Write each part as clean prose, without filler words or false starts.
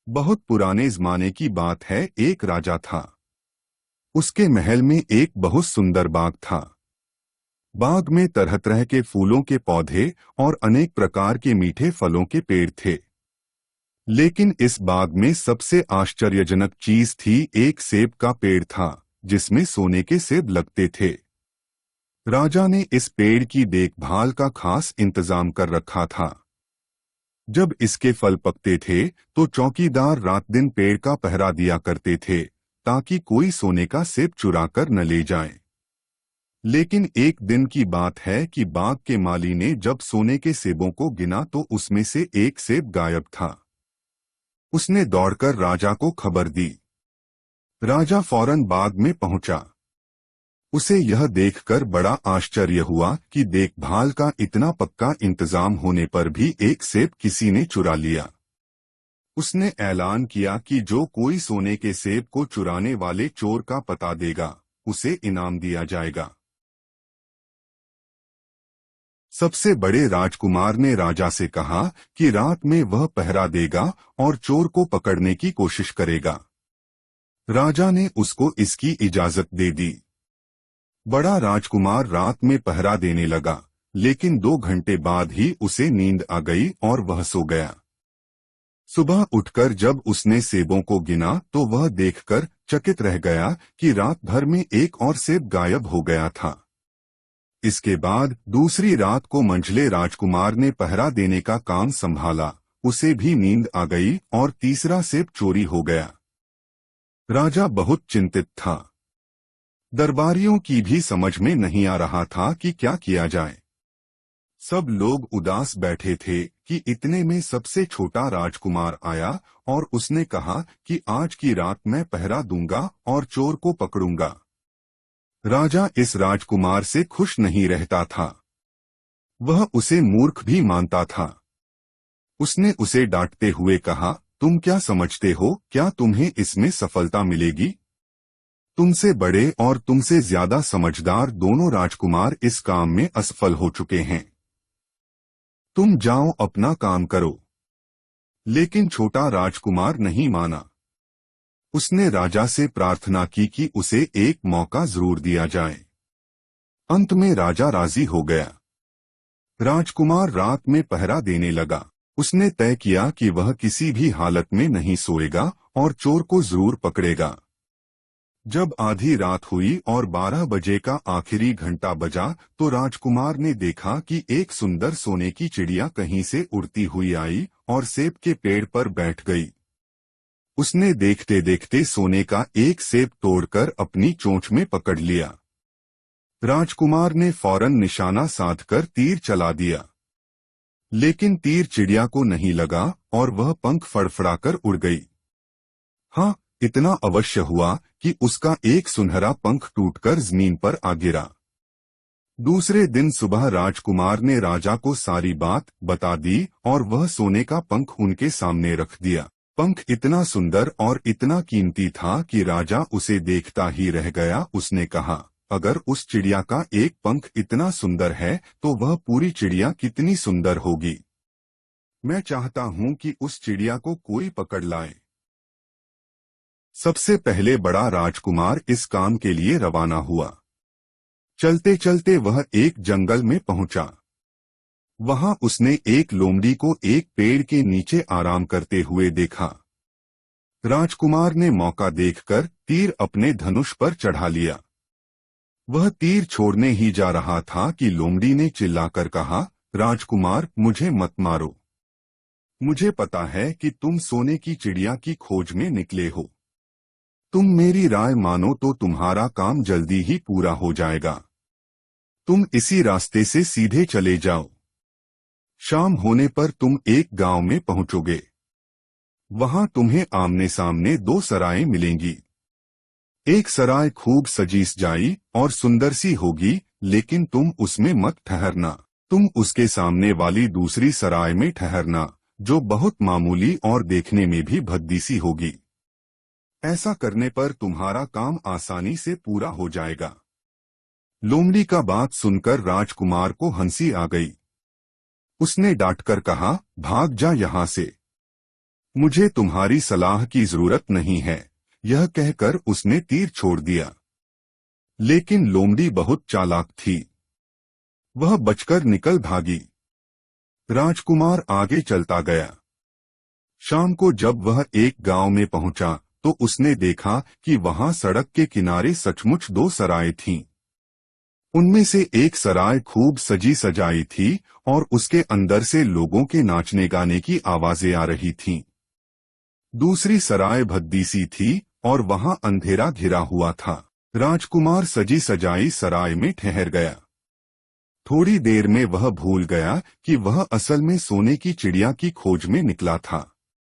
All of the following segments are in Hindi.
बहुत पुराने जमाने की बात है। एक राजा था। उसके महल में एक बहुत सुंदर बाग था। बाग में तरह तरह के फूलों के पौधे और अनेक प्रकार के मीठे फलों के पेड़ थे। लेकिन इस बाग में सबसे आश्चर्यजनक चीज थी, एक सेब का पेड़ था जिसमें सोने के सेब लगते थे। राजा ने इस पेड़ की देखभाल का खास इंतजाम कर रखा था। जब इसके फल पकते थे तो चौकीदार रात दिन पेड़ का पहरा दिया करते थे ताकि कोई सोने का सेब चुरा कर न ले जाए। लेकिन एक दिन की बात है कि बाग के माली ने जब सोने के सेबों को गिना तो उसमें से एक सेब गायब था। उसने दौड़कर राजा को खबर दी। राजा फौरन बाग में पहुंचा। उसे यह देखकर बड़ा आश्चर्य हुआ कि देखभाल का इतना पक्का इंतजाम होने पर भी एक सेब किसी ने चुरा लिया। उसने ऐलान किया कि जो कोई सोने के सेब को चुराने वाले चोर का पता देगा, उसे इनाम दिया जाएगा। सबसे बड़े राजकुमार ने राजा से कहा कि रात में वह पहरा देगा और चोर को पकड़ने की कोशिश करेगा। राजा ने उसको इसकी इजाजत दे दी। बड़ा राजकुमार रात में पहरा देने लगा, लेकिन 2 घंटे बाद ही उसे नींद आ गई और वह सो गया। सुबह उठकर जब उसने सेबों को गिना तो वह देखकर चकित रह गया कि रात भर में एक और सेब गायब हो गया था। इसके बाद दूसरी रात को मंझले राजकुमार ने पहरा देने का काम संभाला। उसे भी नींद आ गई और तीसरा सेब चोरी हो गया। राजा बहुत चिंतित था। दरबारियों की भी समझ में नहीं आ रहा था कि क्या किया जाए। सब लोग उदास बैठे थे कि इतने में सबसे छोटा राजकुमार आया और उसने कहा कि आज की रात मैं पहरा दूंगा और चोर को पकड़ूंगा। राजा इस राजकुमार से खुश नहीं रहता था। वह उसे मूर्ख भी मानता था। उसने उसे डांटते हुए कहा, तुम क्या समझते हो, क्या तुम्हें इसमें सफलता मिलेगी? तुमसे बड़े और तुमसे ज्यादा समझदार दोनों राजकुमार इस काम में असफल हो चुके हैं। तुम जाओ अपना काम करो। लेकिन छोटा राजकुमार नहीं माना। उसने राजा से प्रार्थना की कि उसे एक मौका जरूर दिया जाए। अंत में राजा राजी हो गया। राजकुमार रात में पहरा देने लगा। उसने तय किया कि वह किसी भी हालत में नहीं सोएगा और चोर को जरूर पकड़ेगा। जब आधी रात हुई और 12 बजे का आखिरी घंटा बजा तो राजकुमार ने देखा कि एक सुंदर सोने की चिड़िया कहीं से उड़ती हुई आई और सेब के पेड़ पर बैठ गई। उसने देखते देखते सोने का एक सेब तोड़कर अपनी चोंच में पकड़ लिया। राजकुमार ने फौरन निशाना साधकर तीर चला दिया, लेकिन तीर चिड़िया को नहीं लगा और वह पंख फड़फड़ाकर उड़ गई। हाँ, इतना अवश्य हुआ कि उसका एक सुनहरा पंख टूटकर जमीन पर आ गिरा। दूसरे दिन सुबह राजकुमार ने राजा को सारी बात बता दी और वह सोने का पंख उनके सामने रख दिया। पंख इतना सुंदर और इतना कीमती था कि राजा उसे देखता ही रह गया। उसने कहा, अगर उस चिड़िया का एक पंख इतना सुंदर है तो वह पूरी चिड़िया कितनी सुंदर होगी। मैं चाहता हूं कि उस चिड़िया को कोई पकड़ लाए। सबसे पहले बड़ा राजकुमार इस काम के लिए रवाना हुआ। चलते चलते वह एक जंगल में पहुंचा। वहां उसने एक लोमड़ी को एक पेड़ के नीचे आराम करते हुए देखा। राजकुमार ने मौका देखकर तीर अपने धनुष पर चढ़ा लिया। वह तीर छोड़ने ही जा रहा था कि लोमड़ी ने चिल्लाकर कहा, राजकुमार, मुझे मत मारो। मुझे पता है कि तुम सोने की चिड़िया की खोज में निकले हो। तुम मेरी राय मानो तो तुम्हारा काम जल्दी ही पूरा हो जाएगा। तुम इसी रास्ते से सीधे चले जाओ। शाम होने पर तुम एक गांव में पहुंचोगे। वहां तुम्हें आमने सामने 2 सरायें मिलेंगी। एक सराय खूब सजी सजाई और सुंदर सी होगी, लेकिन तुम उसमें मत ठहरना। तुम उसके सामने वाली दूसरी सराय में ठहरना, जो बहुत मामूली और देखने में भी भद्दी सी होगी। ऐसा करने पर तुम्हारा काम आसानी से पूरा हो जाएगा। लोमड़ी का बात सुनकर राजकुमार को हंसी आ गई। उसने डांटकर कहा, भाग जा यहाँ से। मुझे तुम्हारी सलाह की जरूरत नहीं है, यह कहकर उसने तीर छोड़ दिया। लेकिन लोमड़ी बहुत चालाक थी। वह बचकर निकल भागी। राजकुमार आगे चलता गया। शाम को जब वह एक गांव में पहुंचा तो उसने देखा कि वहां सड़क के किनारे सचमुच दो सराय थीं। उनमें से एक सराय खूब सजी सजाई थी और उसके अंदर से लोगों के नाचने गाने की आवाजें आ रही थीं। दूसरी सराय भद्दी सी थी और वहां अंधेरा घिरा हुआ था। राजकुमार सजी सजाई सराय में ठहर गया। थोड़ी देर में वह भूल गया कि वह असल में सोने की चिड़िया की खोज में निकला था।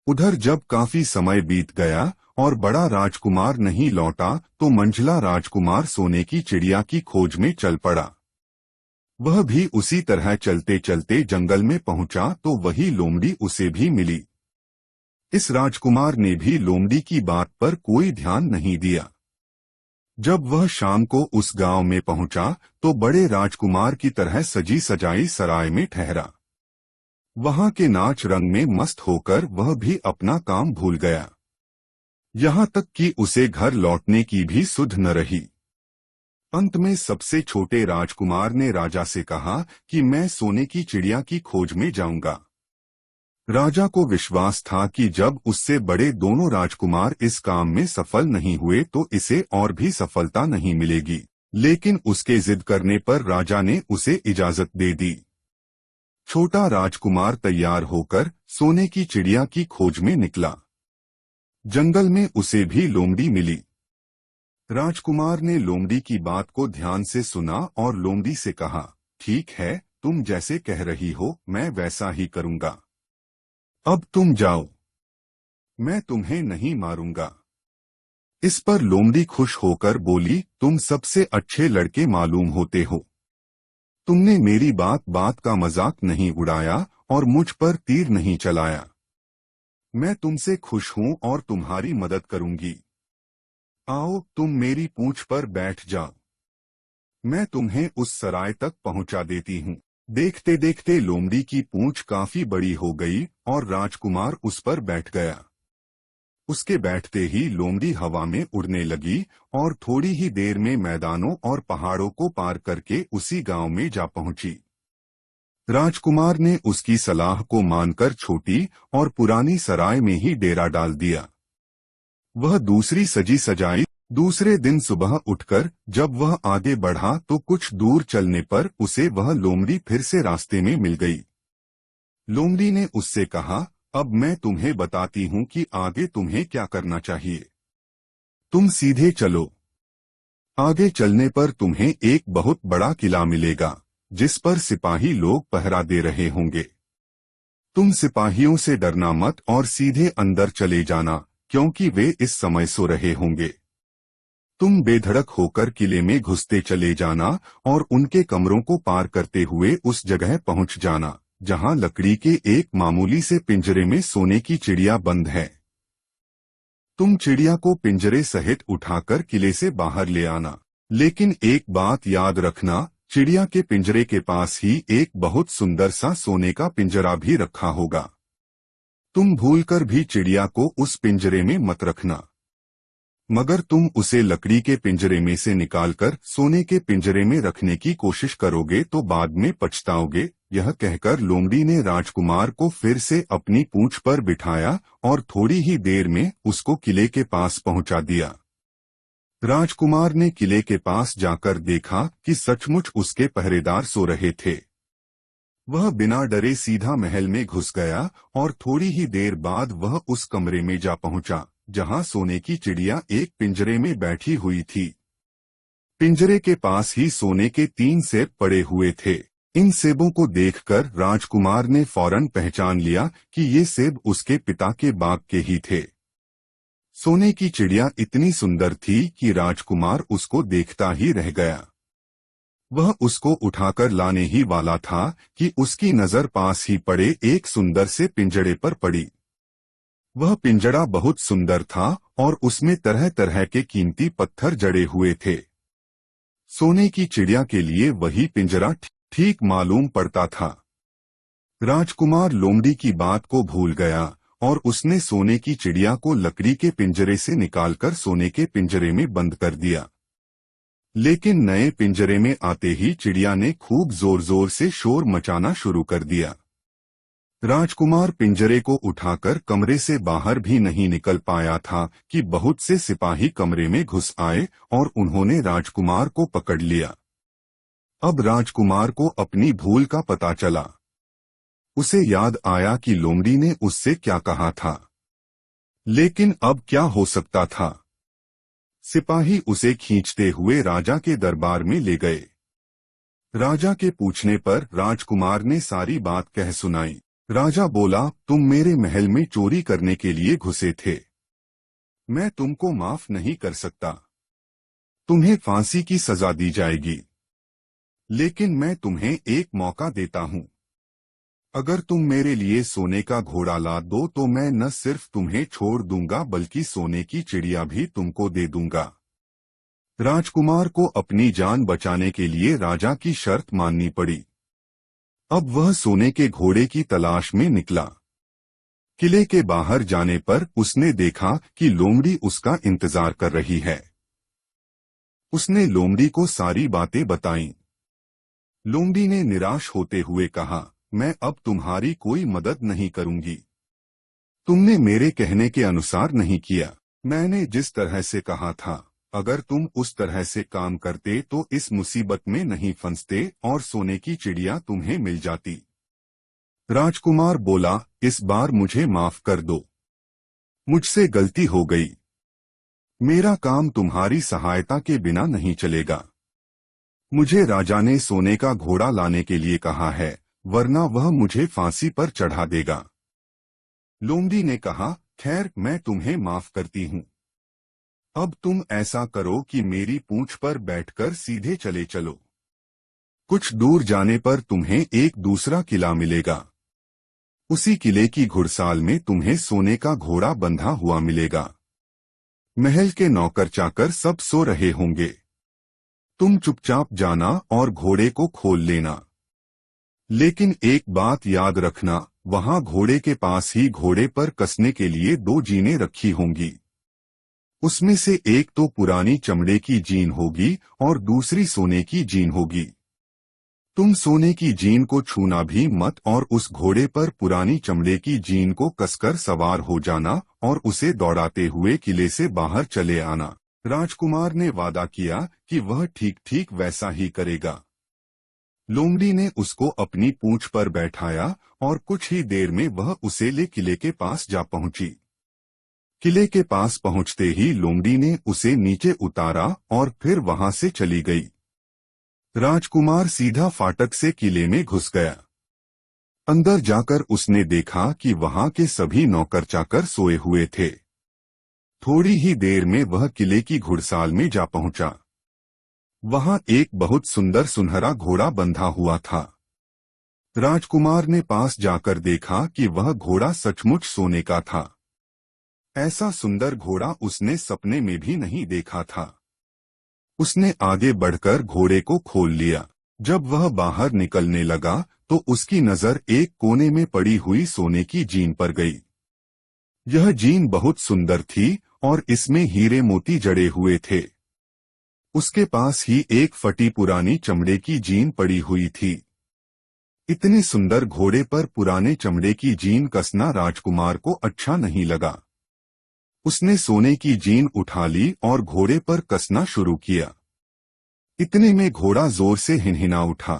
उधर जब काफी समय बीत गया और बड़ा राजकुमार नहीं लौटा तो मंझला राजकुमार सोने की चिड़िया की खोज में चल पड़ा। वह भी उसी तरह चलते चलते जंगल में पहुंचा तो वही लोमड़ी उसे भी मिली। इस राजकुमार ने भी लोमड़ी की बात पर कोई ध्यान नहीं दिया। जब वह शाम को उस गांव में पहुंचा तो बड़े राजकुमार की तरह सजी सजाई सराय में ठहरा। वहां के नाच रंग में मस्त होकर वह भी अपना काम भूल गया। यहाँ तक कि उसे घर लौटने की भी सुध न रही। अंत में सबसे छोटे राजकुमार ने राजा से कहा कि मैं सोने की चिड़िया की खोज में जाऊंगा। राजा को विश्वास था कि जब उससे बड़े दोनों राजकुमार इस काम में सफल नहीं हुए तो इसे और भी सफलता नहीं मिलेगी। लेकिन उसके जिद करने पर राजा ने उसे इजाजत दे दी। छोटा राजकुमार तैयार होकर सोने की चिड़िया की खोज में निकला। जंगल में उसे भी लोमड़ी मिली। राजकुमार ने लोमड़ी की बात को ध्यान से सुना और लोमड़ी से कहा, ठीक है, तुम जैसे कह रही हो मैं वैसा ही करूंगा। अब तुम जाओ, मैं तुम्हें नहीं मारूंगा। इस पर लोमड़ी खुश होकर बोली, तुम सबसे अच्छे लड़के मालूम होते हो। तुमने मेरी बात बात का मजाक नहीं उड़ाया और मुझ पर तीर नहीं चलाया। मैं तुमसे खुश हूं और तुम्हारी मदद करूंगी। आओ तुम मेरी पूंछ पर बैठ जाओ, मैं तुम्हें उस सराय तक पहुंचा देती हूं। देखते देखते लोमड़ी की पूंछ काफी बड़ी हो गई और राजकुमार उस पर बैठ गया। उसके बैठते ही लोमड़ी हवा में उड़ने लगी और थोड़ी ही देर में मैदानों और पहाड़ों को पार करके उसी गांव में जा पहुंची। राजकुमार ने उसकी सलाह को मानकर छोटी और पुरानी सराय में ही डेरा डाल दिया। वह दूसरी सजी सजाई दूसरे दिन सुबह उठकर जब वह आगे बढ़ा तो कुछ दूर चलने पर उसे वह लोमड़ी फिर से रास्ते में मिल गई। लोमड़ी ने उससे कहा, अब मैं तुम्हें बताती हूँ कि आगे तुम्हें क्या करना चाहिए। तुम सीधे चलो। आगे चलने पर तुम्हें एक बहुत बड़ा किला मिलेगा जिस पर सिपाही लोग पहरा दे रहे होंगे। तुम सिपाहियों से डरना मत और सीधे अंदर चले जाना क्योंकि वे इस समय सो रहे होंगे। तुम बेधड़क होकर किले में घुसते चले जाना और उनके कमरों को पार करते हुए उस जगह पहुंच जाना जहां लकड़ी के एक मामूली से पिंजरे में सोने की चिड़िया बंद है। तुम चिड़िया को पिंजरे सहित उठाकर किले से बाहर ले आना। लेकिन एक बात याद रखना, चिड़िया के पिंजरे के पास ही एक बहुत सुंदर सा सोने का पिंजरा भी रखा होगा। तुम भूलकर भी चिड़िया को उस पिंजरे में मत रखना, मगर तुम उसे लकड़ी के पिंजरे में से निकालकर सोने के पिंजरे में रखने की कोशिश करोगे तो बाद में पछताओगे। यह कहकर लोमड़ी ने राजकुमार को फिर से अपनी पूंछ पर बिठाया और थोड़ी ही देर में उसको किले के पास पहुंचा दिया। राजकुमार ने किले के पास जाकर देखा कि सचमुच उसके पहरेदार सो रहे थे। वह बिना डरे सीधा महल में घुस गया और थोड़ी ही देर बाद वह उस कमरे में जा पहुंचा जहां सोने की चिड़िया एक पिंजरे में बैठी हुई थी। पिंजरे के पास ही सोने के 3 सेब पड़े हुए थे। इन सेबों को देखकर राजकुमार ने फौरन पहचान लिया कि ये सेब उसके पिता के बाग के ही थे। सोने की चिड़िया इतनी सुंदर थी कि राजकुमार उसको देखता ही रह गया। वह उसको उठाकर लाने ही वाला था कि उसकी नजर पास ही पड़े एक सुंदर से पिंजड़े पर पड़ी। वह पिंजड़ा बहुत सुंदर था और उसमें तरह तरह के कीमती पत्थर जड़े हुए थे। सोने की चिड़िया के लिए वही पिंजरा ठीक मालूम पड़ता था। राजकुमार लोमड़ी की बात को भूल गया और उसने सोने की चिड़िया को लकड़ी के पिंजरे से निकालकर सोने के पिंजरे में बंद कर दिया। लेकिन नए पिंजरे में आते ही चिड़िया ने खूब जोर जोर से शोर मचाना शुरू कर दिया। राजकुमार पिंजरे को उठाकर कमरे से बाहर भी नहीं निकल पाया था कि बहुत से सिपाही कमरे में घुस आए और उन्होंने राजकुमार को पकड़ लिया। अब राजकुमार को अपनी भूल का पता चला। उसे याद आया कि लोमड़ी ने उससे क्या कहा था। लेकिन अब क्या हो सकता था? सिपाही उसे खींचते हुए राजा के दरबार में ले गए। राजा के पूछने पर राजकुमार ने सारी बात कह सुनाई। राजा बोला, तुम मेरे महल में चोरी करने के लिए घुसे थे। मैं तुमको माफ नहीं कर सकता। तुम्हें फांसी की सजा दी जाएगी। लेकिन मैं तुम्हें एक मौका देता हूं। अगर तुम मेरे लिए सोने का घोड़ा ला दो तो मैं न सिर्फ तुम्हें छोड़ दूंगा बल्कि सोने की चिड़िया भी तुमको दे दूंगा। राजकुमार को अपनी जान बचाने के लिए राजा की शर्त माननी पड़ी। अब वह सोने के घोड़े की तलाश में निकला। किले के बाहर जाने पर उसने देखा कि लोमड़ी उसका इंतजार कर रही है। उसने लोमड़ी को सारी बातें बताईं। लोमड़ी ने निराश होते हुए कहा, मैं अब तुम्हारी कोई मदद नहीं करूंगी। तुमने मेरे कहने के अनुसार नहीं किया। मैंने जिस तरह से कहा था, अगर तुम उस तरह से काम करते तो इस मुसीबत में नहीं फंसते और सोने की चिड़िया तुम्हें मिल जाती। राजकुमार बोला, इस बार मुझे माफ कर दो। मुझसे गलती हो गई। मेरा काम तुम्हारी सहायता के बिना नहीं चलेगा। मुझे राजा ने सोने का घोड़ा लाने के लिए कहा है, वरना वह मुझे फांसी पर चढ़ा देगा। लोमड़ी ने कहा, खैर मैं तुम्हें माफ करती हूँ। अब तुम ऐसा करो कि मेरी पूंछ पर बैठकर सीधे चले चलो। कुछ दूर जाने पर तुम्हें एक दूसरा किला मिलेगा। उसी किले की घुड़साल में तुम्हें सोने का घोड़ा बंधा हुआ मिलेगा। महल के नौकर चाकर सब सो रहे होंगे। तुम चुपचाप जाना और घोड़े को खोल लेना। लेकिन एक बात याद रखना, वहां घोड़े के पास ही घोड़े पर कसने के लिए 2 जीनें रखी होंगी। उसमें से एक तो पुरानी चमड़े की जीन होगी और दूसरी सोने की जीन होगी। तुम सोने की जीन को छूना भी मत और उस घोड़े पर पुरानी चमड़े की जीन को कसकर सवार हो जाना और उसे दौड़ाते हुए किले से बाहर चले आना। राजकुमार ने वादा किया कि वह ठीक ठीक वैसा ही करेगा। लोमड़ी ने उसको अपनी पूंछ पर बैठाया और कुछ ही देर में वह उसे ले किले के पास जा पहुंची। किले के पास पहुंचते ही लोमड़ी ने उसे नीचे उतारा और फिर वहां से चली गई। राजकुमार सीधा फाटक से किले में घुस गया। अंदर जाकर उसने देखा कि वहां के सभी नौकर चाकर सोए हुए थे। थोड़ी ही देर में वह किले की घुड़साल में जा पहुंचा। वहां एक बहुत सुंदर सुनहरा घोड़ा बंधा हुआ था। राजकुमार ने पास जाकर देखा कि वह घोड़ा सचमुच सोने का था। ऐसा सुंदर घोड़ा उसने सपने में भी नहीं देखा था। उसने आगे बढ़कर घोड़े को खोल लिया। जब वह बाहर निकलने लगा तो उसकी नजर एक कोने में पड़ी हुई सोने की जीन पर गई। यह जीन बहुत सुंदर थी और इसमें हीरे मोती जड़े हुए थे। उसके पास ही एक फटी पुरानी चमड़े की जीन पड़ी हुई थी। इतने सुंदर घोड़े पर पुराने चमड़े की जीन कसना राजकुमार को अच्छा नहीं लगा। उसने सोने की जीन उठा ली और घोड़े पर कसना शुरू किया। इतने में घोड़ा जोर से हिनहिना उठा।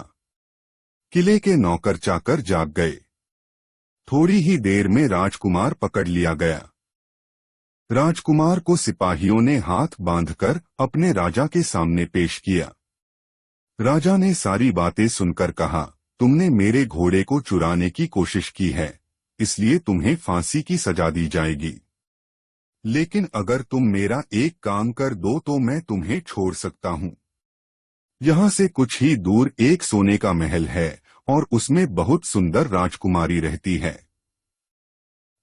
किले के नौकर चाकर जाग गए। थोड़ी ही देर में राजकुमार पकड़ लिया गया। राजकुमार को सिपाहियों ने हाथ बांधकर अपने राजा के सामने पेश किया। राजा ने सारी बातें सुनकर कहा, तुमने मेरे घोड़े को चुराने की कोशिश की है, इसलिए तुम्हें फांसी की सजा दी जाएगी। लेकिन अगर तुम मेरा एक काम कर दो तो मैं तुम्हें छोड़ सकता हूँ। यहाँ से कुछ ही दूर एक सोने का महल है और उसमें बहुत सुंदर राजकुमारी रहती है।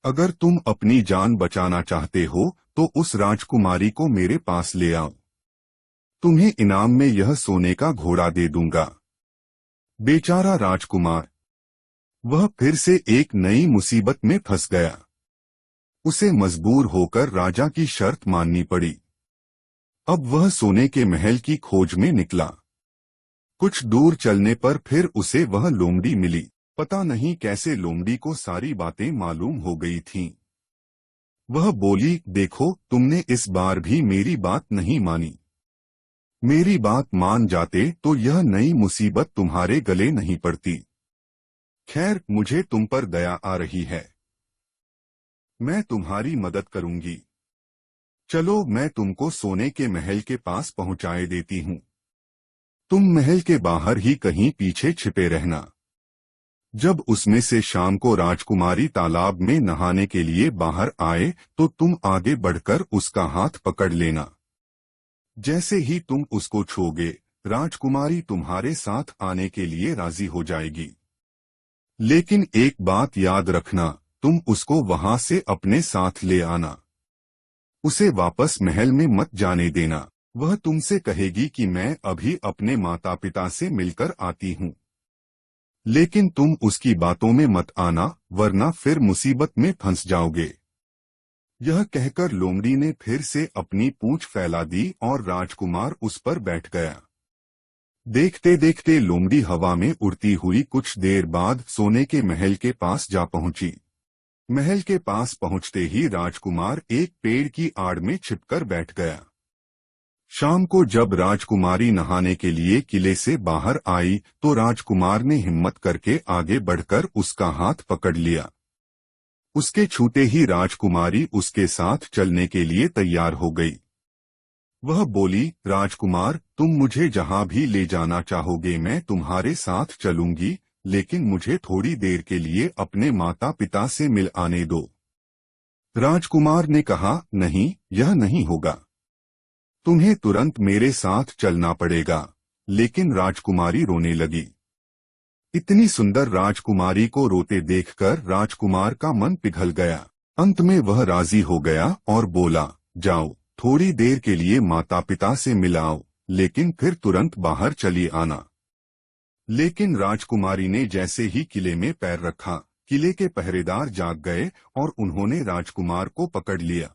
अगर तुम अपनी जान बचाना चाहते हो तो उस राजकुमारी को मेरे पास ले आओ। तुम्हें इनाम में यह सोने का घोड़ा दे दूंगा। बेचारा राजकुमार, वह फिर से एक नई मुसीबत में फंस गया। उसे मजबूर होकर राजा की शर्त माननी पड़ी। अब वह सोने के महल की खोज में निकला। कुछ दूर चलने पर फिर उसे वह लोमड़ी मिली। पता नहीं कैसे लोमड़ी को सारी बातें मालूम हो गई थीं। वह बोली, देखो तुमने इस बार भी मेरी बात नहीं मानी। मेरी बात मान जाते तो यह नई मुसीबत तुम्हारे गले नहीं पड़ती। खैर, मुझे तुम पर दया आ रही है। मैं तुम्हारी मदद करूंगी। चलो, मैं तुमको सोने के महल के पास पहुंचाए देती हूँ। तुम महल के बाहर ही कहीं पीछे छिपे रहना। जब उसमें से शाम को राजकुमारी तालाब में नहाने के लिए बाहर आए तो तुम आगे बढ़कर उसका हाथ पकड़ लेना। जैसे ही तुम उसको छूओगे, राजकुमारी तुम्हारे साथ आने के लिए राजी हो जाएगी। लेकिन एक बात याद रखना, तुम उसको वहां से अपने साथ ले आना। उसे वापस महल में मत जाने देना। वह तुमसे कहेगी कि मैं अभी अपने माता पिता से मिलकर आती हूँ। लेकिन तुम उसकी बातों में मत आना, वरना फिर मुसीबत में फंस जाओगे। यह कहकर लोमड़ी ने फिर से अपनी पूंछ फैला दी और राजकुमार उस पर बैठ गया। देखते देखते लोमड़ी हवा में उड़ती हुई कुछ देर बाद सोने के महल के पास जा पहुंची। महल के पास पहुंचते ही राजकुमार एक पेड़ की आड़ में छिपकर बैठ गया। शाम को जब राजकुमारी नहाने के लिए किले से बाहर आई तो राजकुमार ने हिम्मत करके आगे बढ़कर उसका हाथ पकड़ लिया। उसके छूते ही राजकुमारी उसके साथ चलने के लिए तैयार हो गई। वह बोली, राजकुमार, तुम मुझे जहां भी ले जाना चाहोगे मैं तुम्हारे साथ चलूंगी, लेकिन मुझे थोड़ी देर के लिए अपने माता पिता से मिल आने दो। राजकुमार ने कहा, नहीं, यह नहीं होगा। तुम्हें तुरंत मेरे साथ चलना पड़ेगा। लेकिन राजकुमारी रोने लगी। इतनी सुंदर राजकुमारी को रोते देखकर राजकुमार का मन पिघल गया। अंत में वह राजी हो गया और बोला, जाओ, थोड़ी देर के लिए माता पिता से मिलाओ, लेकिन फिर तुरंत बाहर चली आना। लेकिन राजकुमारी ने जैसे ही किले में पैर रखा, किले के पहरेदार जाग गए और उन्होंने राजकुमार को पकड़ लिया।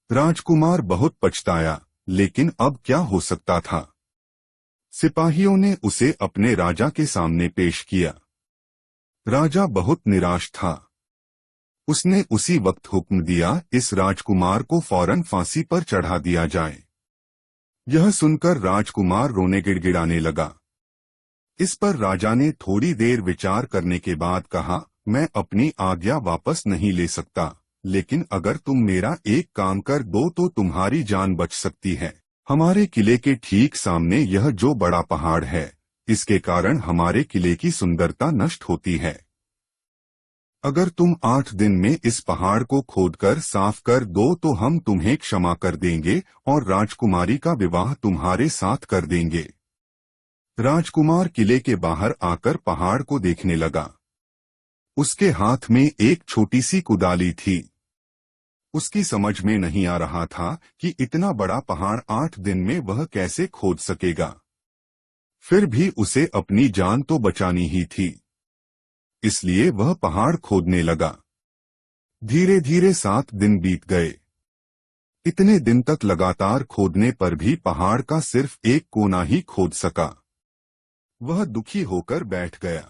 राजकुमार बहुत पछताया, लेकिन अब क्या हो सकता था। सिपाहियों ने उसे अपने राजा के सामने पेश किया। राजा बहुत निराश था। उसने उसी वक्त हुक्म दिया, इस राजकुमार को फौरन फांसी पर चढ़ा दिया जाए। यह सुनकर राजकुमार रोने गिड़गिड़ाने लगा। इस पर राजा ने थोड़ी देर विचार करने के बाद कहा, मैं अपनी आज्ञा वापस नहीं ले सकता, लेकिन अगर तुम मेरा एक काम कर दो तो तुम्हारी जान बच सकती है। हमारे किले के ठीक सामने यह जो बड़ा पहाड़ है, इसके कारण हमारे किले की सुंदरता नष्ट होती है। अगर तुम 8 दिन में इस पहाड़ को खोदकर साफ कर दो तो हम तुम्हें क्षमा कर देंगे और राजकुमारी का विवाह तुम्हारे साथ कर देंगे। राजकुमार किले के बाहर आकर पहाड़ को देखने लगा। उसके हाथ में एक छोटी सी कुदाली थी। उसकी समझ में नहीं आ रहा था कि इतना बड़ा पहाड़ 8 दिन में वह कैसे खोद सकेगा। फिर भी उसे अपनी जान तो बचानी ही थी, इसलिए वह पहाड़ खोदने लगा। धीरे धीरे 7 दिन बीत गए। इतने दिन तक लगातार खोदने पर भी पहाड़ का सिर्फ एक कोना ही खोद सका। वह दुखी होकर बैठ गया।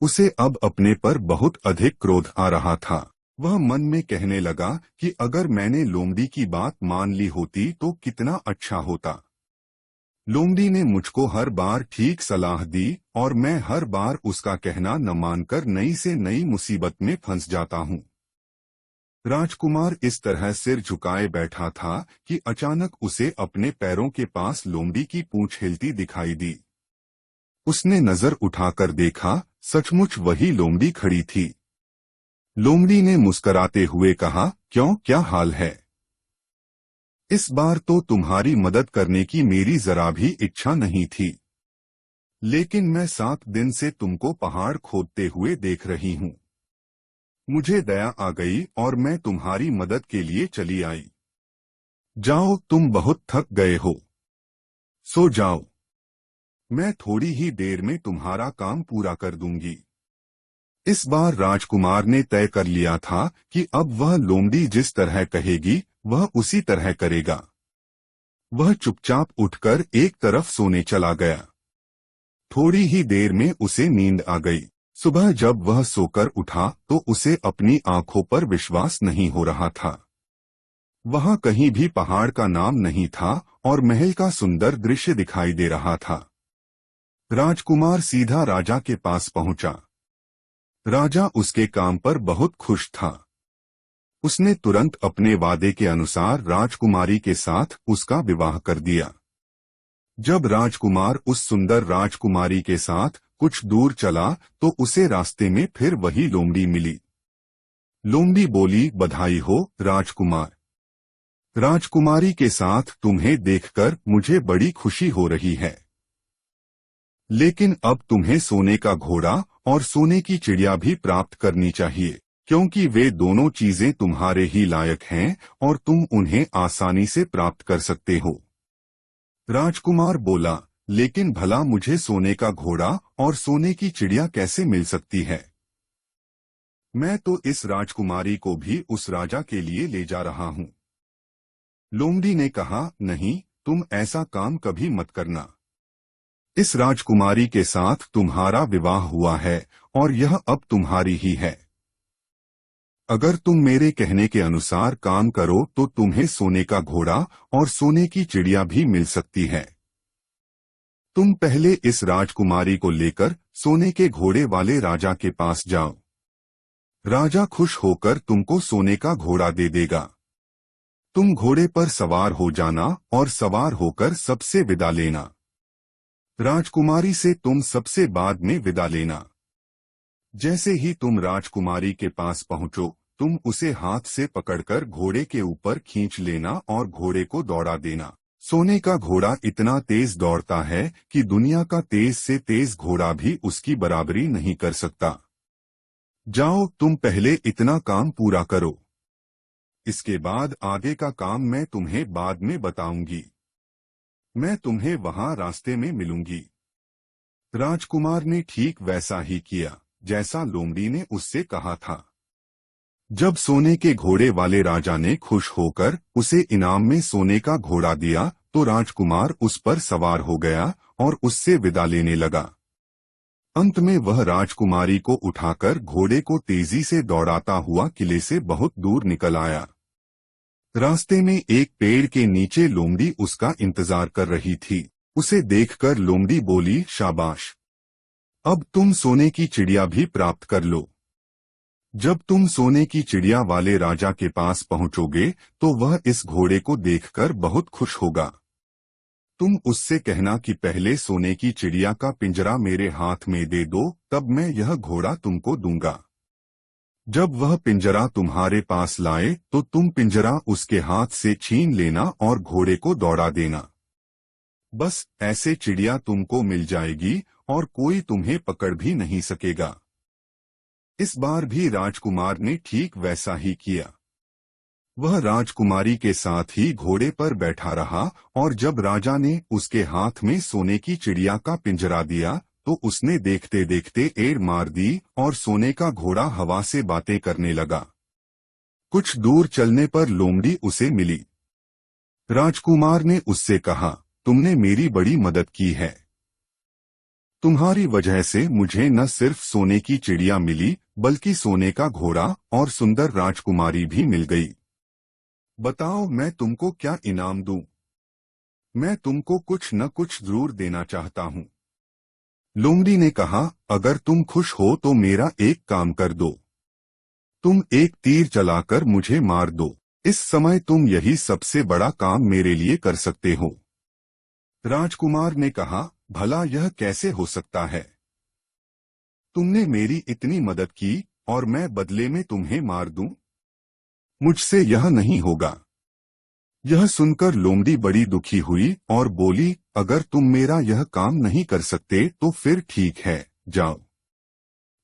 उसे अब अपने पर बहुत अधिक क्रोध आ रहा था। वह मन में कहने लगा कि अगर मैंने लोमड़ी की बात मान ली होती तो कितना अच्छा होता। लोमड़ी ने मुझको हर बार ठीक सलाह दी और मैं हर बार उसका कहना न मानकर नई से नई मुसीबत में फंस जाता हूँ। राजकुमार इस तरह सिर झुकाए बैठा था कि अचानक उसे अपने पैरों के पास लोमड़ी की पूंछ हिलती दिखाई दी। उसने नजर उठाकर देखा, सचमुच वही लोमड़ी खड़ी थी। लोमड़ी ने मुस्कराते हुए कहा, क्यों, क्या हाल है? इस बार तो तुम्हारी मदद करने की मेरी जरा भी इच्छा नहीं थी, लेकिन मैं 7 दिन से तुमको पहाड़ खोदते हुए देख रही हूँ। मुझे दया आ गई और मैं तुम्हारी मदद के लिए चली आई। जाओ, तुम बहुत थक गए हो, सो जाओ। मैं थोड़ी ही देर में तुम्हारा काम पूरा कर दूंगी। इस बार राजकुमार ने तय कर लिया था कि अब वह लोमड़ी जिस तरह कहेगी वह उसी तरह करेगा। वह चुपचाप उठकर एक तरफ सोने चला गया। थोड़ी ही देर में उसे नींद आ गई। सुबह जब वह सोकर उठा तो उसे अपनी आंखों पर विश्वास नहीं हो रहा था। वहां कहीं भी पहाड़ का नाम नहीं था और महल का सुंदर दृश्य दिखाई दे रहा था। राजकुमार सीधा राजा के पास पहुंचा। राजा उसके काम पर बहुत खुश था। उसने तुरंत अपने वादे के अनुसार राजकुमारी के साथ उसका विवाह कर दिया। जब राजकुमार उस सुंदर राजकुमारी के साथ कुछ दूर चला तो उसे रास्ते में फिर वही लोमड़ी मिली। लोमड़ी बोली, बधाई हो राजकुमार। राजकुमारी के साथ तुम्हें देखकर मुझे बड़ी खुशी हो रही है। लेकिन अब तुम्हें सोने का घोड़ा और सोने की चिड़िया भी प्राप्त करनी चाहिए, क्योंकि वे दोनों चीजें तुम्हारे ही लायक हैं और तुम उन्हें आसानी से प्राप्त कर सकते हो। राजकुमार बोला, लेकिन भला मुझे सोने का घोड़ा और सोने की चिड़िया कैसे मिल सकती है? मैं तो इस राजकुमारी को भी उस राजा के लिए ले जा रहा हूँ। लोमड़ी ने कहा, नहीं, तुम ऐसा काम कभी मत करना। इस राजकुमारी के साथ तुम्हारा विवाह हुआ है और यह अब तुम्हारी ही है। अगर तुम मेरे कहने के अनुसार काम करो तो तुम्हें सोने का घोड़ा और सोने की चिड़िया भी मिल सकती है। तुम पहले इस राजकुमारी को लेकर सोने के घोड़े वाले राजा के पास जाओ। राजा खुश होकर तुमको सोने का घोड़ा दे देगा। तुम घोड़े पर सवार हो जाना और सवार होकर सबसे विदा लेना। राजकुमारी से तुम सबसे बाद में विदा लेना। जैसे ही तुम राजकुमारी के पास पहुंचो, तुम उसे हाथ से पकड़कर घोड़े के ऊपर खींच लेना और घोड़े को दौड़ा देना। सोने का घोड़ा इतना तेज दौड़ता है कि दुनिया का तेज से तेज घोड़ा भी उसकी बराबरी नहीं कर सकता। जाओ, तुम पहले इतना काम पूरा करो। इसके बाद आगे का काम मैं तुम्हें बाद में बताऊंगी। मैं तुम्हें वहां रास्ते में मिलूंगी। राजकुमार ने ठीक वैसा ही किया जैसा लोमड़ी ने उससे कहा था। जब सोने के घोड़े वाले राजा ने खुश होकर उसे इनाम में सोने का घोड़ा दिया तो राजकुमार उस पर सवार हो गया और उससे विदा लेने लगा। अंत में वह राजकुमारी को उठाकर घोड़े को तेजी से दौड़ाता हुआ किले से बहुत दूर निकल आया। रास्ते में एक पेड़ के नीचे लोमड़ी उसका इंतजार कर रही थी। उसे देखकर लोमड़ी बोली, शाबाश, अब तुम सोने की चिड़िया भी प्राप्त कर लो। जब तुम सोने की चिड़िया वाले राजा के पास पहुंचोगे तो वह इस घोड़े को देखकर बहुत खुश होगा। तुम उससे कहना कि पहले सोने की चिड़िया का पिंजरा मेरे हाथ में दे दो, तब मैं यह घोड़ा तुमको दूंगा। जब वह पिंजरा तुम्हारे पास लाए तो तुम पिंजरा उसके हाथ से छीन लेना और घोड़े को दौड़ा देना। बस ऐसे चिड़िया तुमको मिल जाएगी और कोई तुम्हें पकड़ भी नहीं सकेगा। इस बार भी राजकुमार ने ठीक वैसा ही किया। वह राजकुमारी के साथ ही घोड़े पर बैठा रहा और जब राजा ने उसके हाथ में सोने की चिड़िया का पिंजरा दिया तो उसने देखते देखते एड़ मार दी और सोने का घोड़ा हवा से बातें करने लगा। कुछ दूर चलने पर लोमड़ी उसे मिली। राजकुमार ने उससे कहा, तुमने मेरी बड़ी मदद की है। तुम्हारी वजह से मुझे न सिर्फ सोने की चिड़िया मिली बल्कि सोने का घोड़ा और सुंदर राजकुमारी भी मिल गई। बताओ, मैं तुमको क्या इनाम दूं? मैं तुमको कुछ न कुछ जरूर देना चाहता हूँ। लोमड़ी ने कहा, अगर तुम खुश हो तो मेरा एक काम कर दो। तुम एक तीर चलाकर मुझे मार दो। इस समय तुम यही सबसे बड़ा काम मेरे लिए कर सकते हो। राजकुमार ने कहा, भला यह कैसे हो सकता है? तुमने मेरी इतनी मदद की और मैं बदले में तुम्हें मार दूं? मुझसे यह नहीं होगा। यह सुनकर लोमड़ी बड़ी दुखी हुई और बोली, अगर तुम मेरा यह काम नहीं कर सकते तो फिर ठीक है, जाओ।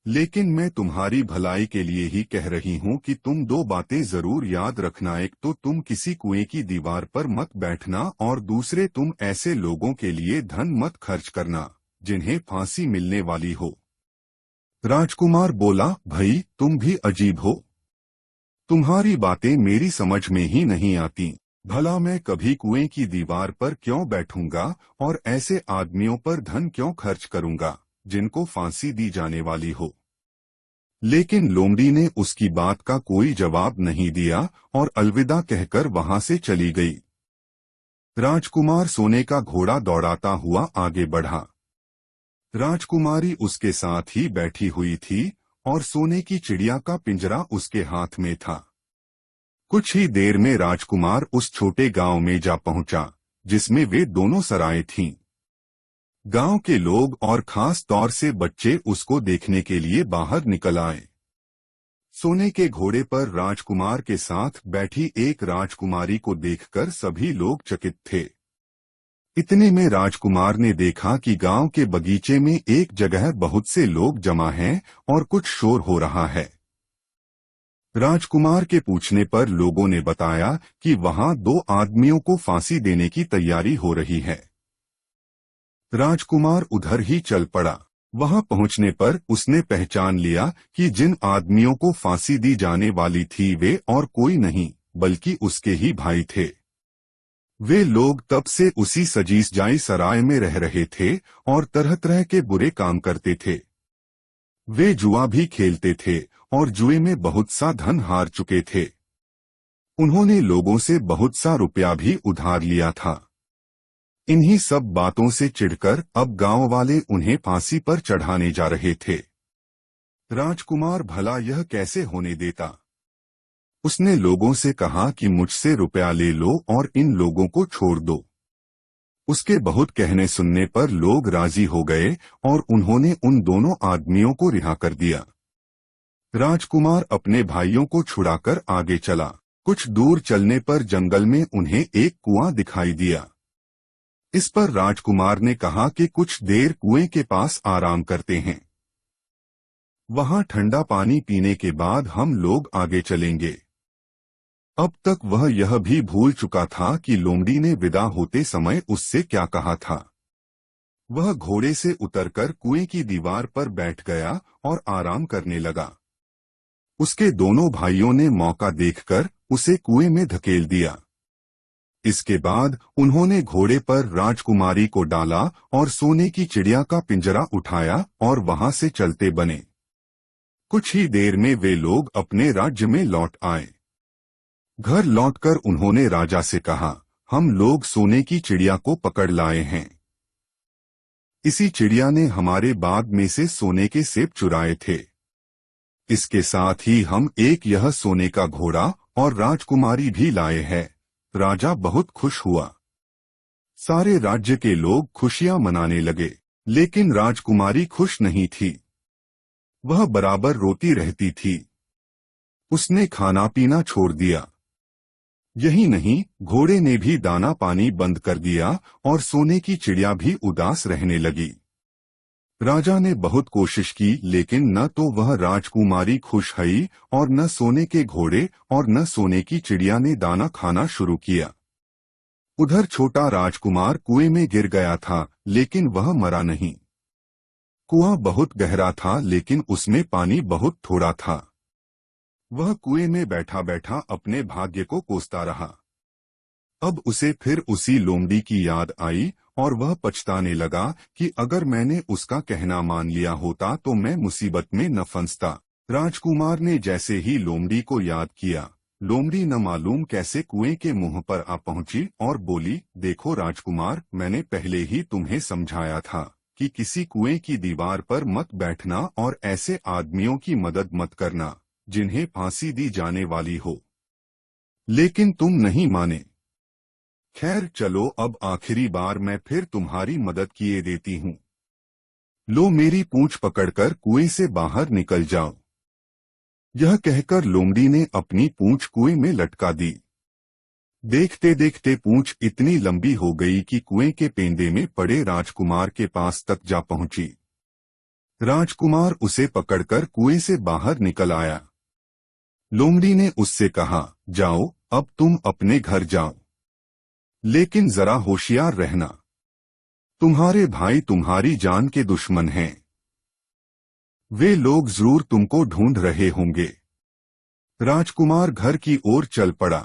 लेकिन मैं तुम्हारी भलाई के लिए ही कह रही हूँ कि तुम दो बातें जरूर याद रखना। एक तो तुम किसी कुएं की दीवार पर मत बैठना और दूसरे तुम ऐसे लोगों के लिए धन मत खर्च करना जिन्हें फांसी मिलने वाली हो। राजकुमार बोला, भाई तुम भी अजीब हो। तुम्हारी बातें मेरी समझ में ही नहीं आती। भला मैं कभी कुएं की दीवार पर क्यों बैठूंगा और ऐसे आदमियों पर धन क्यों खर्च करूंगा जिनको फांसी दी जाने वाली हो। लेकिन लोमड़ी ने उसकी बात का कोई जवाब नहीं दिया और अलविदा कहकर वहां से चली गई। राजकुमार सोने का घोड़ा दौड़ाता हुआ आगे बढ़ा। राजकुमारी उसके साथ ही बैठी हुई थी और सोने की चिड़िया का पिंजरा उसके हाथ में था। कुछ ही देर में राजकुमार उस छोटे गांव में जा पहुंचा जिसमें वे दोनों सराएं थीं। गांव के लोग और खास तौर से बच्चे उसको देखने के लिए बाहर निकल आए। सोने के घोड़े पर राजकुमार के साथ बैठी एक राजकुमारी को देखकर सभी लोग चकित थे। इतने में राजकुमार ने देखा कि गांव के बगीचे में एक जगह बहुत से लोग जमा हैं और कुछ शोर हो रहा है। राजकुमार के पूछने पर लोगों ने बताया कि वहां दो आदमियों को फांसी देने की तैयारी हो रही है। राजकुमार उधर ही चल पड़ा। वहां पहुंचने पर उसने पहचान लिया कि जिन आदमियों को फांसी दी जाने वाली थी वे और कोई नहीं बल्कि उसके ही भाई थे। वे लोग तब से उसी सजीस जाई सराय में रह रहे थे और तरह तरह के बुरे काम करते थे। वे जुआ भी खेलते थे और जुए में बहुत सा धन हार चुके थे। उन्होंने लोगों से बहुत सा रुपया भी उधार लिया था। इन्हीं सब बातों से चिढ़कर अब गांव वाले उन्हें फांसी पर चढ़ाने जा रहे थे। राजकुमार भला यह कैसे होने देता। उसने लोगों से कहा कि मुझसे रुपया ले लो और इन लोगों को छोड़ दो। उसके बहुत कहने सुनने पर लोग राजी हो गए और उन्होंने उन दोनों आदमियों को रिहा कर दिया। राजकुमार अपने भाइयों को छुड़ाकर आगे चला। कुछ दूर चलने पर जंगल में उन्हें एक कुआं दिखाई दिया। इस पर राजकुमार ने कहा कि कुछ देर कुएं के पास आराम करते हैं। वहां ठंडा पानी पीने के बाद हम लोग आगे चलेंगे। अब तक वह यह भी भूल चुका था कि लोमड़ी ने विदा होते समय उससे क्या कहा था। वह घोड़े से उतरकर कुएं की दीवार पर बैठ गया और आराम करने लगा। उसके दोनों भाइयों ने मौका देखकर उसे कुएं में धकेल दिया। इसके बाद उन्होंने घोड़े पर राजकुमारी को डाला और सोने की चिड़िया का पिंजरा उठाया और वहां से चलते बने। कुछ ही देर में वे लोग अपने राज्य में लौट आए। घर लौटकर उन्होंने राजा से कहा, हम लोग सोने की चिड़िया को पकड़ लाए हैं। इसी चिड़िया ने हमारे बाग में से सोने के सेब चुराए थे। इसके साथ ही हम एक यह सोने का घोड़ा और राजकुमारी भी लाए हैं। राजा बहुत खुश हुआ। सारे राज्य के लोग खुशियां मनाने लगे, लेकिन राजकुमारी खुश नहीं थी। वह बराबर रोती रहती थी। उसने खाना पीना छोड़ दिया। यही नहीं, घोड़े ने भी दाना पानी बंद कर दिया और सोने की चिड़िया भी उदास रहने लगी। राजा ने बहुत कोशिश की, लेकिन न तो वह राजकुमारी खुश हुई और न सोने के घोड़े और न सोने की चिड़िया ने दाना खाना शुरू किया। उधर छोटा राजकुमार कुएं में गिर गया था, लेकिन वह मरा नहीं। कुआं बहुत गहरा था, लेकिन उसमें पानी बहुत थोड़ा था। वह कुएं में बैठा बैठा अपने भाग्य को कोसता रहा। अब उसे फिर उसी लोमड़ी की याद आई और वह पछताने लगा कि अगर मैंने उसका कहना मान लिया होता तो मैं मुसीबत में न फंसता। राजकुमार ने जैसे ही लोमड़ी को याद किया, लोमड़ी न मालूम कैसे कुएं के मुंह पर आ पहुंची और बोली, देखो राजकुमार, मैंने पहले ही तुम्हें समझाया था कि किसी कुएं की दीवार पर मत बैठना और ऐसे आदमियों की मदद मत करना जिन्हें फांसी दी जाने वाली हो, लेकिन तुम नहीं माने। खैर चलो, अब आखिरी बार मैं फिर तुम्हारी मदद किए देती हूँ। लो, मेरी पूंछ पकड़कर कुएं से बाहर निकल जाओ। यह कहकर लोमड़ी ने अपनी पूंछ कुएं में लटका दी। देखते देखते पूंछ इतनी लंबी हो गई कि कुएं के पेंदे में पड़े राजकुमार के पास तक जा पहुंची। राजकुमार उसे पकड़कर कुएं से बाहर निकल आया। लोमड़ी ने उससे कहा, जाओ, अब तुम अपने घर जाओ, लेकिन जरा होशियार रहना। तुम्हारे भाई तुम्हारी जान के दुश्मन हैं। वे लोग जरूर तुमको ढूंढ रहे होंगे। राजकुमार घर की ओर चल पड़ा।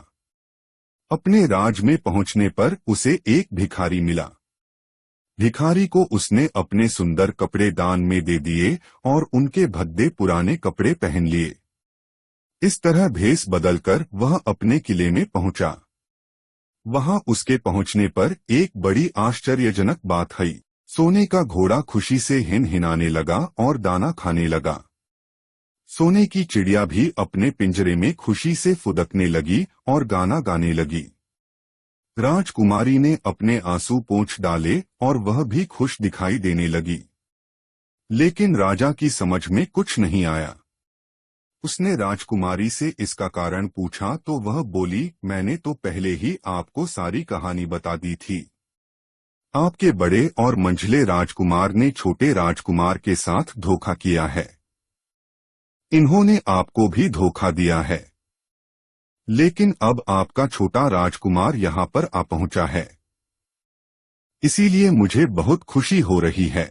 अपने राज में पहुंचने पर उसे एक भिखारी मिला। भिखारी को उसने अपने सुंदर कपड़े दान में दे दिए और उनके भद्दे पुराने कपड़े पहन लिए। इस तरह भेष बदलकर वह अपने किले में पहुंचा। वहां उसके पहुंचने पर एक बड़ी आश्चर्यजनक बात हुई। सोने का घोड़ा खुशी से हिनहिनाने लगा और दाना खाने लगा। सोने की चिड़िया भी अपने पिंजरे में खुशी से फुदकने लगी और गाना गाने लगी। राजकुमारी ने अपने आंसू पोंछ डाले और वह भी खुश दिखाई देने लगी। लेकिन राजा की समझ में कुछ नहीं आया। उसने राजकुमारी से इसका कारण पूछा तो वह बोली, मैंने तो पहले ही आपको सारी कहानी बता दी थी। आपके बड़े और मंझले राजकुमार ने छोटे राजकुमार के साथ धोखा किया है। इन्होंने आपको भी धोखा दिया है। लेकिन अब आपका छोटा राजकुमार यहाँ पर आ पहुंचा है, इसीलिए मुझे बहुत खुशी हो रही है।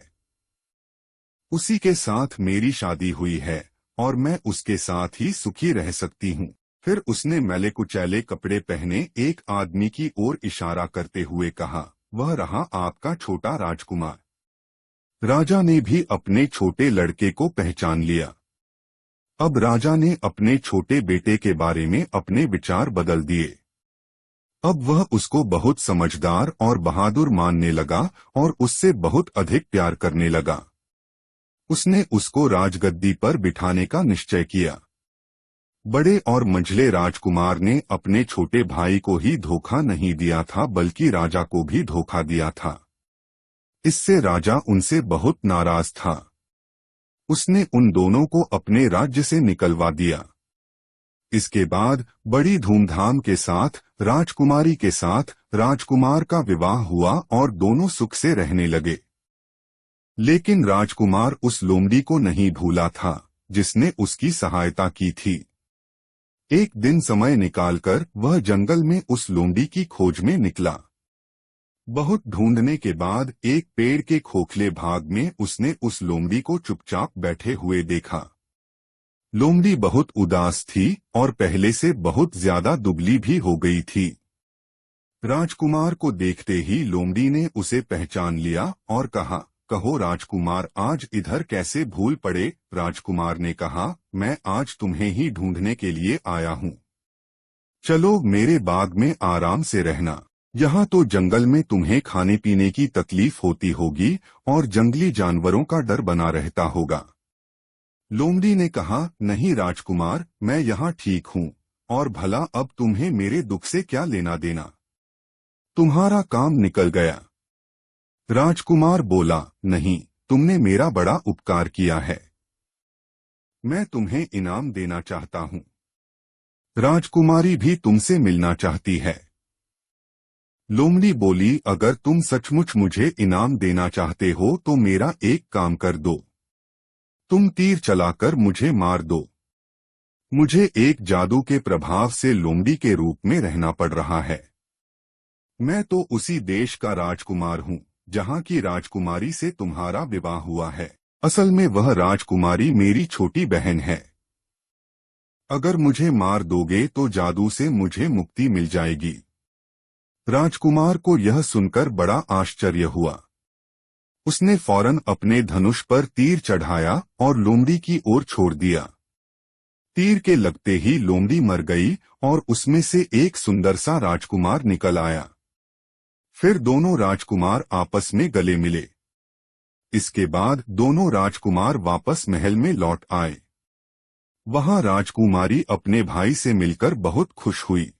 उसी के साथ मेरी शादी हुई है और मैं उसके साथ ही सुखी रह सकती हूँ। फिर उसने मैले कुचैले कपड़े पहने एक आदमी की ओर इशारा करते हुए कहा, वह रहा आपका छोटा राजकुमार। राजा ने भी अपने छोटे लड़के को पहचान लिया। अब राजा ने अपने छोटे बेटे के बारे में अपने विचार बदल दिए। अब वह उसको बहुत समझदार और बहादुर मानने लगा और उससे बहुत अधिक प्यार करने लगा। उसने उसको राजगद्दी पर बिठाने का निश्चय किया। बड़े और मंझले राजकुमार ने अपने छोटे भाई को ही धोखा नहीं दिया था बल्कि राजा को भी धोखा दिया था। इससे राजा उनसे बहुत नाराज था। उसने उन दोनों को अपने राज्य से निकलवा दिया। इसके बाद बड़ी धूमधाम के साथ राजकुमारी के साथ राजकुमार का विवाह हुआ और दोनों सुख से रहने लगे। लेकिन राजकुमार उस लोमड़ी को नहीं भूला था जिसने उसकी सहायता की थी। एक दिन समय निकालकर वह जंगल में उस लोमड़ी की खोज में निकला। बहुत ढूंढने के बाद एक पेड़ के खोखले भाग में उसने उस लोमड़ी को चुपचाप बैठे हुए देखा। लोमड़ी बहुत उदास थी और पहले से बहुत ज्यादा दुबली भी हो गई थी। राजकुमार को देखते ही लोमड़ी ने उसे पहचान लिया और कहा, कहो राजकुमार, आज इधर कैसे भूल पड़े? राजकुमार ने कहा, मैं आज तुम्हें ही ढूंढने के लिए आया हूँ। चलो मेरे बाग में आराम से रहना। यहाँ तो जंगल में तुम्हें खाने पीने की तकलीफ होती होगी और जंगली जानवरों का डर बना रहता होगा। लोमड़ी ने कहा, नहीं राजकुमार, मैं यहाँ ठीक हूँ और भला अब तुम्हें मेरे दुख से क्या लेना देना? तुम्हारा काम निकल गया। राजकुमार बोला, नहीं, तुमने मेरा बड़ा उपकार किया है। मैं तुम्हें इनाम देना चाहता हूँ। राजकुमारी भी तुमसे मिलना चाहती है। लोमड़ी बोली, अगर तुम सचमुच मुझे इनाम देना चाहते हो तो मेरा एक काम कर दो। तुम तीर चलाकर मुझे मार दो। मुझे एक जादू के प्रभाव से लोमड़ी के रूप में रहना पड़ रहा है। मैं तो उसी देश का राजकुमार हूँ जहाँ की राजकुमारी से तुम्हारा विवाह हुआ है। असल में वह राजकुमारी मेरी छोटी बहन है। अगर मुझे मार दोगे तो जादू से मुझे मुक्ति मिल जाएगी। राजकुमार को यह सुनकर बड़ा आश्चर्य हुआ। उसने फौरन अपने धनुष पर तीर चढ़ाया और लोमड़ी की ओर छोड़ दिया। तीर के लगते ही लोमड़ी मर गई और उसमें से एक सुंदर सा राजकुमार निकल आया। फिर दोनों राजकुमार आपस में गले मिले। इसके बाद दोनों राजकुमार वापस महल में लौट आए। वहां राजकुमारी अपने भाई से मिलकर बहुत खुश हुई।